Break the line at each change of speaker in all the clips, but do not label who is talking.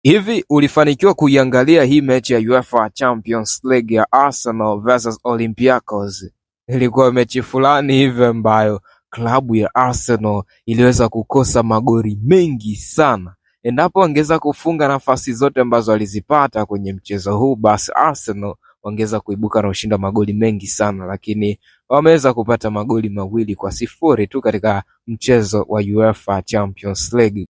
Hivi ulifanikiwa kuiangalia hii mechi ya UEFA Champions League ya Arsenal versus Olympiacos? Ilikuwa mechi fulani hivi ambayo klabu ya Arsenal iliweza kukosa magoli mengi sana. Endapo wangeweza kufunga nafasi zote ambazo walizipata kwenye mchezo huu, basi Arsenal wangeweza kuibuka na ushindi wa magoli mengi sana, lakini wameweza kupata magoli 2-0 tu katika mchezo wa UEFA Champions League.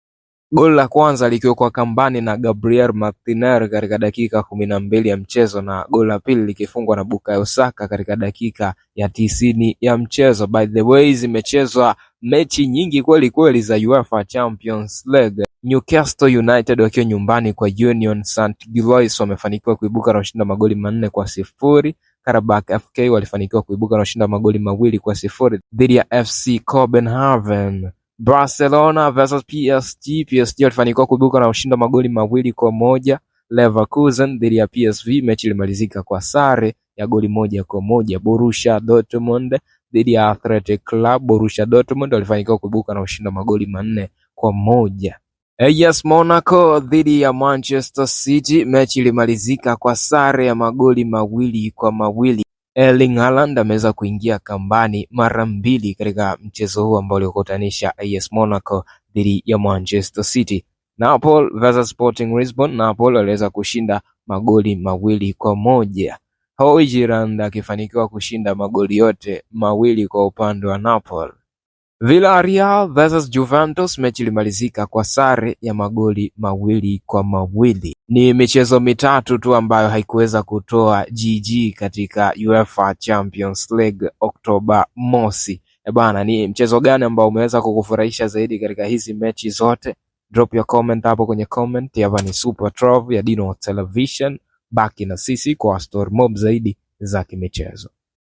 Goli la kwanza likiwekwa kambani na Gabriel Martinelli katika dakika 12 ya mchezo, na goli la pili likifungwa na Bukayo Saka katika dakika ya 90 ya mchezo. By the way, zimechezwa mechi nyingi kweli kweli za UEFA Champions League. Newcastle United wakiwa nyumbani kwa Union St. Gilois wamefanikiwa kuibuka na ushindi wa magoli 4-0. Karabakh FK walifanikiwa kuibuka na ushindi wa magoli 2-0 dhidi ya FC Copenhagen. Barcelona versus PSG. PSG walifanikiwa kuibuka na ushindi wa magoli 2-1. Leverkusen dhidi ya PSV, mechi ilimalizika kwa sare ya goli 1-1. Borussia Dortmund dhidi ya Athletic Club. Borussia Dortmund walifanikiwa kuibuka na ushindi wa magoli 4-1. AS Monaco dhidi ya Manchester City, mechi ilimalizika kwa sare ya magoli 2-2. Erling Haaland ameweza kuingia kambani mara 2 katika mchezo huu ambao ulikutanisha AS Monaco dhidi ya Manchester City. Napoli versus Sporting Lisbon. Napoli waliweza kushinda magoli 2-1. Højlund akifanikiwa kushinda magoli yote 2 kwa upande wa Napoli. Villarreal versus Juventus, mechi ilimalizika kwa sare ya magoli 2-2. Ni michezo mitatu tu ambayo haikuweza kutoa GG katika UEFA Champions League Oktoba mosi. Bana, ni mchezo gani ambao umeweza kukufurahisha zaidi katika hizi mechi zote? Drop your comment hapo kwenye comment. Hapa ni Super 12 ya Dino Television. Baki na sisi kwa story mob zaidi za kimichezo.